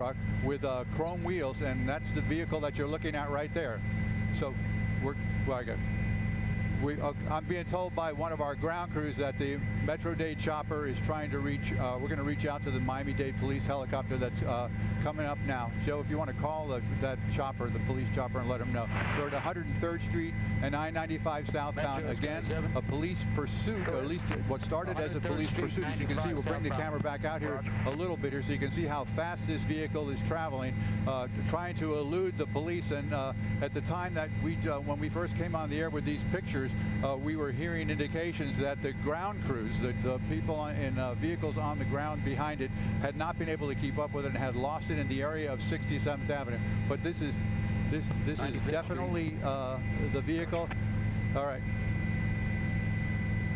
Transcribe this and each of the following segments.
truck with chrome wheels, and that's the vehicle that you're looking at right there. So I'm being told by one of our ground crews that the Metro-Dade chopper is trying to reach, we're going to reach out to the Miami-Dade police helicopter that's coming up now. Joe, if you want to call that chopper, the police chopper, and let them know. We're at 103rd Street and I-95 southbound. Again, a police pursuit, or at least what started as a police pursuit. As you can see, we'll bring the camera back out here a little bit here so you can see how fast this vehicle is traveling, trying to elude the police. And at the time that when we first came on the air with these pictures, we were hearing indications that the ground crews, the people in vehicles on the ground behind it, had not been able to keep up with it and had lost it in the area of 67th Avenue. But this is definitely the vehicle. All right.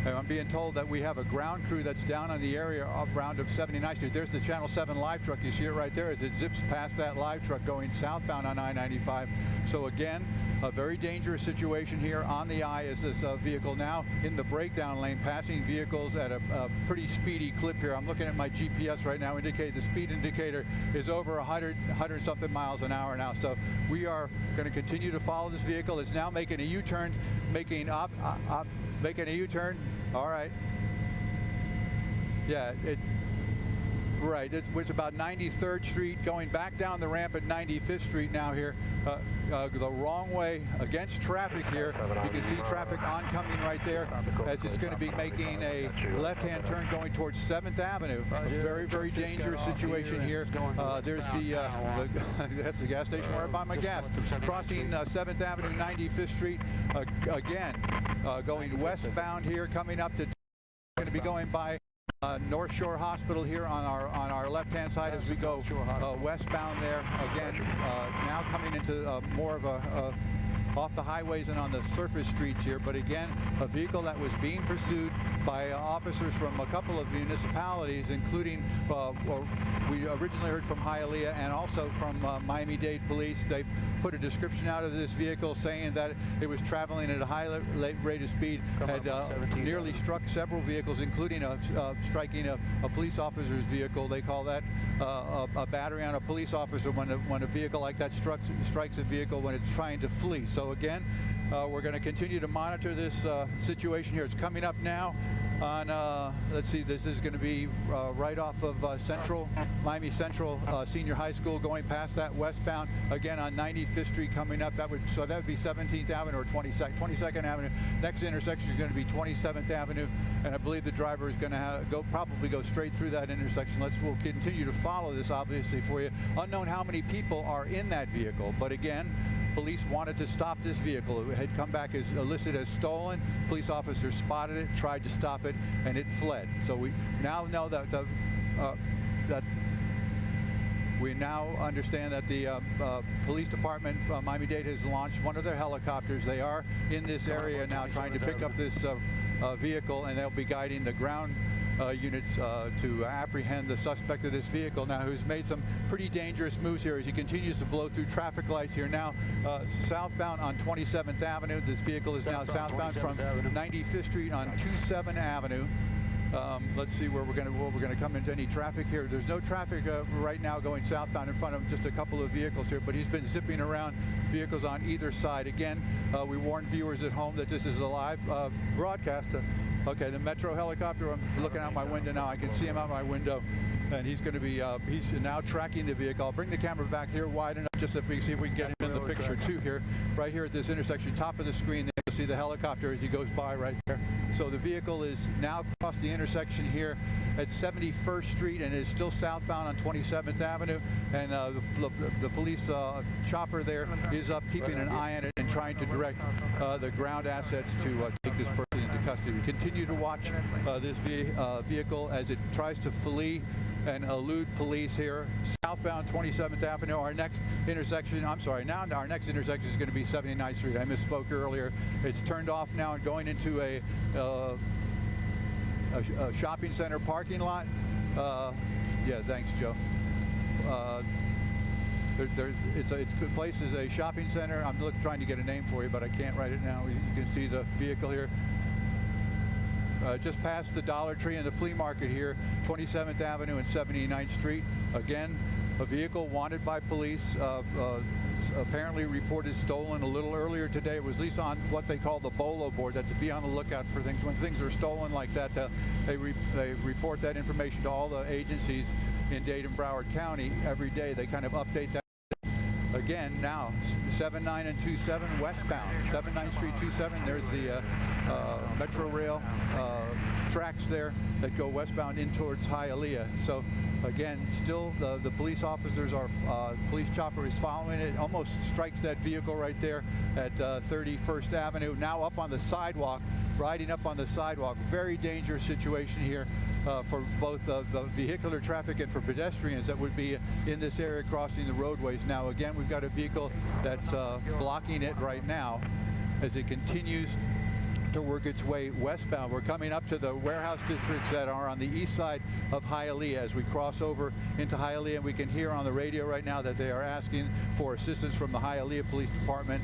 And I'm being told that we have a ground crew that's down on the area around of 79th Street. There's the Channel 7 live truck. You see it right there as it zips past that live truck going southbound on I-95. So again, a very dangerous situation here on the I as this vehicle now in the breakdown lane, passing vehicles at a pretty speedy clip here. I'm looking at my GPS right now, indicate the speed indicator is over 100 something miles an hour now. So we are going to continue to follow this vehicle. It's now making a U-turn, making a U-turn. All right. Yeah, right. It's about 93rd Street, going back down the ramp at 95th Street now here, the wrong way against traffic here. You can see traffic oncoming right there as it's going to be making a left-hand turn going towards 7th Avenue. A very, very dangerous situation here. There's that's the gas station where I buy my gas. Crossing 7th Avenue, 95th Street, again, going westbound here, coming up to, going to be going by North Shore Hospital here on our left-hand side as we go westbound there. Again, now coming into more of a off the highways and on the surface streets here. But again, a vehicle that was being pursued by officers from a couple of municipalities, including, we originally heard from Hialeah and also from Miami-Dade Police. They put a description out of this vehicle saying that it was traveling at a high rate of speed, had nearly struck several vehicles, including striking a police officer's vehicle. They call that a battery on a police officer when a vehicle like that strikes a vehicle when it's trying to flee. So again, we're going to continue to monitor this situation here. It's coming up now on, let's see, this is going to be right off of Miami Central Senior High School, going past that westbound, again on 95th Street coming up. That would be 17th Avenue or 22nd Avenue. Next intersection is going to be 27th Avenue, and I believe the driver is going to probably go straight through that intersection. We'll continue to follow this, obviously, for you. Unknown how many people are in that vehicle, but again, police wanted to stop this vehicle. It had come back as listed as stolen. Police officers spotted it, tried to stop it, and it fled. So we now know that we now understand that the police department from Miami-Dade has launched one of their helicopters. They are in this area now trying to pick up this vehicle, and they'll be guiding the ground units to apprehend the suspect of this vehicle now, who's made some pretty dangerous moves here as he continues to blow through traffic lights here now southbound on 27th Avenue. This vehicle is now southbound from 95th Street on 27th Avenue. Let's see where we're going to come into any traffic here. There's no traffic right now going southbound in front of him, just a couple of vehicles here, but he's been zipping around vehicles on either side. Again, we warn viewers at home that this is a live broadcast. Okay, the Metro helicopter, I'm looking out my window now. I can see him out my window, and he's going to be, he's now tracking the vehicle. I'll bring the camera back here wide enough just if we see if we can get him in the picture too here. Right here at this intersection, top of the screen there, you'll see the helicopter as he goes by right there. So the vehicle is now across the intersection here at 71st Street and is still southbound on 27th Avenue. And the police chopper there is up, keeping an eye on it and trying to direct the ground assets to take this person into custody. We continue to watch this vehicle as it tries to flee and elude police here southbound 27th Avenue. Our next intersection, I'm sorry, now our next intersection is going to be 79th Street. I misspoke earlier. It's turned off now and going into a shopping center parking lot. Yeah, thanks, Joe. It's good place is a shopping center. I'm trying to get a name for you, but I can't write it now. You can see the vehicle here. Just past the Dollar Tree and the flea market here, 27th Avenue and 79th Street. Again, a vehicle wanted by police, apparently reported stolen a little earlier today. It was at least on what they call the BOLO board. That's to be on the lookout for things. When things are stolen like that, they report that information to all the agencies in Dade and Broward County every day. They kind of update that. Again, now 79 and 27 westbound, 79th Street 27. There's the Metro Rail tracks there that go westbound in towards Hialeah. So again, still the police officers are, police chopper is following it, almost strikes that vehicle right there at 31st Avenue. Now up on the sidewalk, riding up on the sidewalk. Very dangerous situation here for both the vehicular traffic and for pedestrians that would be in this area crossing the roadways. Now again, we've got a vehicle that's blocking it right now as it continues to work its way westbound. We're coming up to the warehouse districts that are on the east side of Hialeah. As we cross over into Hialeah, and we can hear on the radio right now that they are asking for assistance from the Hialeah Police Department,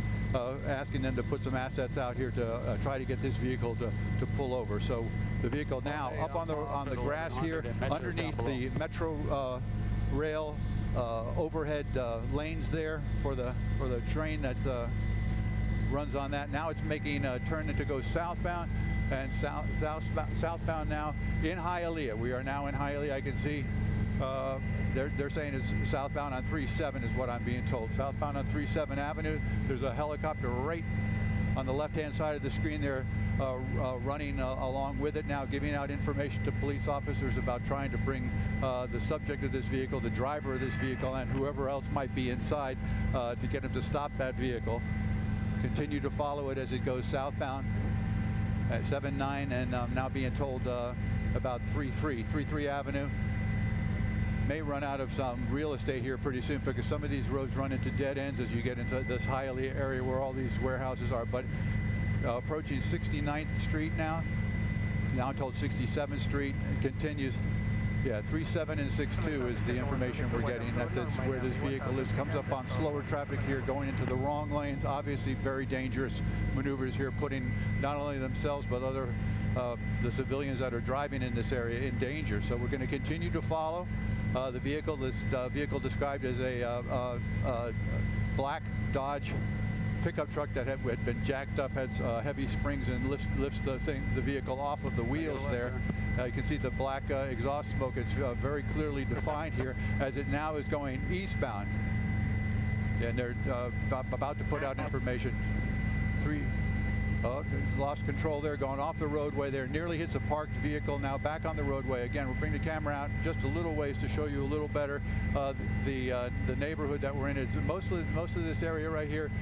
asking them to put some assets out here to try to get this vehicle to pull over. So the vehicle now up on the grass here underneath the Metro Rail overhead lanes there for the train that runs on that. Now it's making a turn to go southbound, and southbound now in Hialeah. We are now in Hialeah. I can see they're saying it's southbound on 37 is what I'm being told. Southbound on 37 Avenue. There's a helicopter right on the left-hand side of the screen there running along with it now, giving out information to police officers about trying to bring the subject of this vehicle, the driver of this vehicle, and whoever else might be inside to get him to stop that vehicle. Continue to follow it as it goes southbound at 79, and I'm now being told about 33 Avenue may run out of some real estate here pretty soon, because some of these roads run into dead ends as you get into this Hialeah area where all these warehouses are. But approaching 69th Street now told 67th Street, and continues. Yeah, 37 and 62 is the information we're getting, that this where this vehicle is. Comes up on slower traffic here, going into the wrong lanes. Obviously very dangerous maneuvers here, putting not only themselves but other the civilians that are driving in this area in danger. So we're going to continue to follow the vehicle. This vehicle described as a black Dodge pickup truck that had been jacked up, had heavy springs, and lifts the vehicle off of the wheels there. You can see the black exhaust smoke. It's very clearly defined here as it now is going eastbound. And they're about to put out information. Lost control there, going off the roadway there. Nearly hits a parked vehicle, now back on the roadway. Again, we'll bring the camera out just a little ways to show you a little better the neighborhood that we're in. It's most of this area right here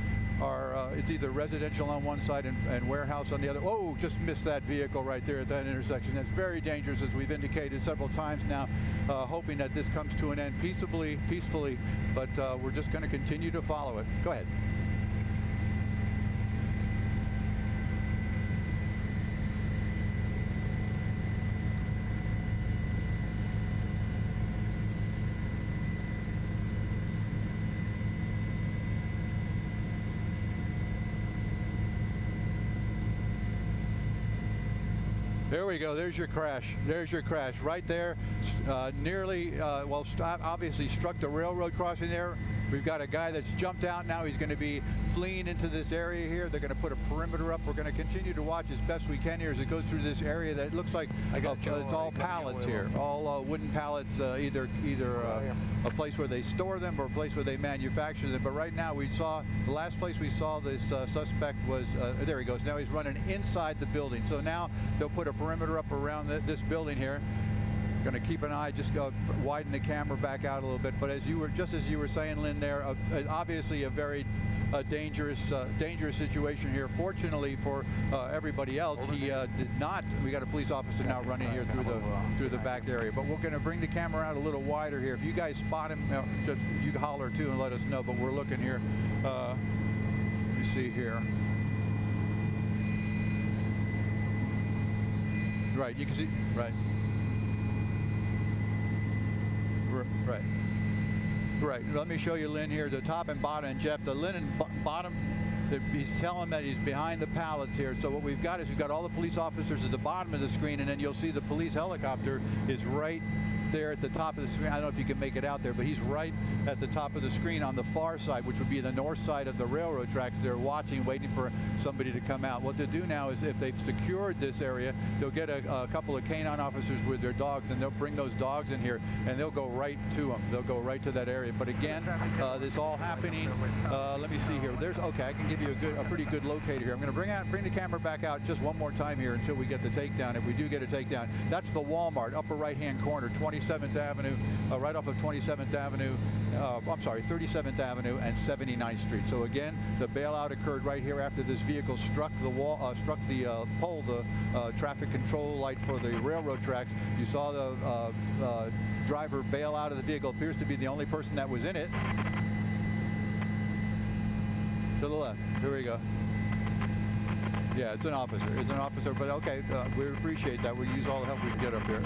are it's either residential on one side and warehouse on the other. Oh, just missed that vehicle right there at that intersection. That's very dangerous, as we've indicated several times now, hoping that this comes to an end peacefully, but we're just going to continue to follow it. Go ahead. There we go. There's your crash. There's your crash right there. Nearly, obviously struck the railroad crossing there. We've got a guy that's jumped out now. He's going to be fleeing into this area here. They're going to put a perimeter up. We're going to continue to watch as best we can here as it goes through this area that looks like it's all pallets here, all wooden pallets, either a place where they store them or a place where they manufacture them. But right now the last place we saw this suspect was, there he goes. Now he's running inside the building. So now they'll put a perimeter up around this building here. Going to keep an eye, just widen the camera back out a little bit. But as you were saying, Lynn, there obviously a very dangerous situation here. Fortunately for everybody else, he did not. We got a police officer now running here through the back area. But we're going to bring the camera out a little wider here. If you guys spot him, just you holler too and let us know. But we're looking here. Let me see here. Right, you can see. Right. Right. Let me show you Lynn here, the top and bottom. And Jeff, the linen bottom, he's telling that he's behind the pallets here. So what we've got is we've got all the police officers at the bottom of the screen, and then you'll see the police helicopter is right there at the top of the screen. I don't know if you can make it out there, but he's right at the top of the screen on the far side, which would be the north side of the railroad tracks. They're watching, waiting for somebody to come out. What they'll do now is, if they've secured this area, they'll get a couple of canine officers with their dogs, and they'll bring those dogs in here, and they'll go right to them. They'll go right to that area. But again, this all happening. Let me see here. Okay, I can give you a pretty good locator here. I'm going to bring the camera back out just one more time here until we get the takedown. If we do get a takedown, that's the Walmart, upper right-hand corner, 27th Avenue, right off of 27th Avenue. I'm sorry, 37th Avenue and 79th Street. So again, the bailout occurred right here after this vehicle struck the wall, struck the pole, the traffic control light for the railroad tracks. You saw the driver bail out of the vehicle. Appears to be the only person that was in it. To the left. Here we go. Yeah, it's an officer. It's an officer, but okay, we appreciate that. We use all the help we can get up here.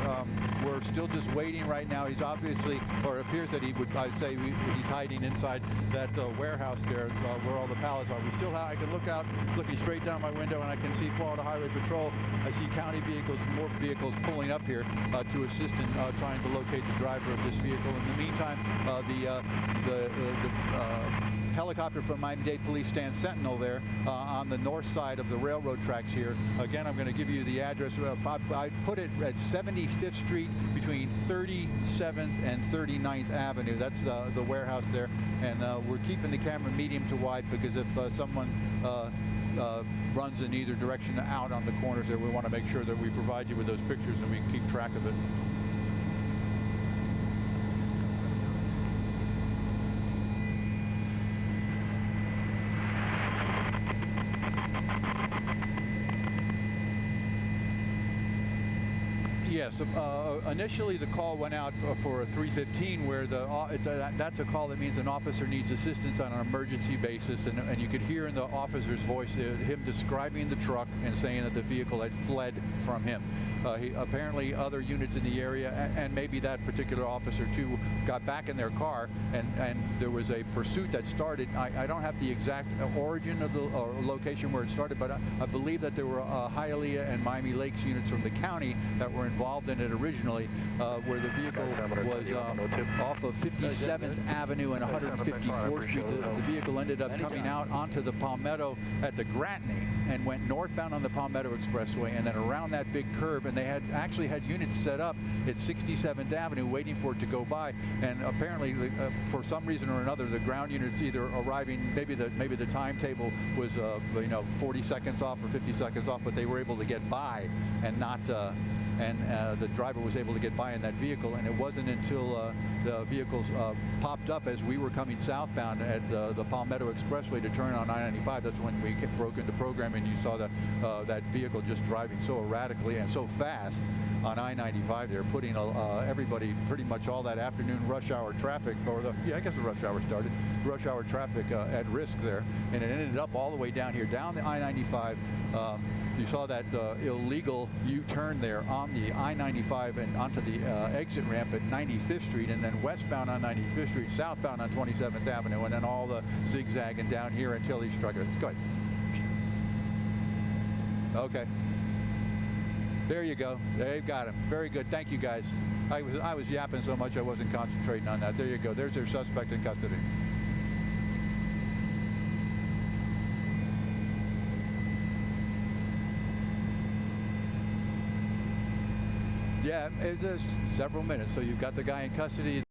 We're still just waiting right now. He's obviously, or it appears that he would, I'd say he's hiding inside that warehouse there where all the pallets are. We still have, I can look out, looking straight down my window, and I can see Florida Highway Patrol. I see county vehicles, more vehicles pulling up here to assist in trying to locate the driver of this vehicle. In the meantime, the helicopter from Miami-Dade Police stands sentinel there on the north side of the railroad tracks here. Again, I'm going to give you the address. I put it at 75th Street between 37th and 39th Avenue. That's the warehouse there. And we're keeping the camera medium to wide because if someone runs in either direction out on the corners there, we want to make sure that we provide you with those pictures and we can keep track of it. Yes, initially the call went out for a 315 where that's a call that means an officer needs assistance on an emergency basis, and you could hear in the officer's voice him describing the truck and saying that the vehicle had fled from him. Apparently other units in the area, and maybe that particular officer too, got back in their car, and there was a pursuit that started. I don't have the exact origin of the location where it started, but I believe that there were Hialeah and Miami Lakes units from the county that were involved in it originally, where the vehicle was off of 57th Avenue and 154th Street. The vehicle ended up coming out onto the Palmetto at the Gratney and went northbound on the Palmetto Expressway and then around that big curve, and they had actually had units set up at 67th Avenue waiting for it to go by, and apparently for some reason or another the ground units either arriving, maybe the timetable was 40 seconds off or 50 seconds off, but they were able to get by and not the driver was able to get by in that vehicle. And it wasn't until the vehicles popped up as we were coming southbound at the Palmetto Expressway to turn on I-95. That's when we broke into program, and you saw that vehicle just driving so erratically and so fast on I-95 there, putting everybody, pretty much all that afternoon rush hour traffic, or I guess the rush hour started, rush hour traffic at risk there. And it ended up all the way down here, down the I-95. You saw that illegal U-turn there on the I-95 and onto the exit ramp at 95th Street, and then westbound on 95th Street, southbound on 27th Avenue, and then all the zigzagging down here until he struck it. Go ahead. Okay. There you go. They've got him. Very good. Thank you, guys. I was yapping so much I wasn't concentrating on that. There you go. There's their suspect in custody. Yeah, it's several minutes. So you've got the guy in custody.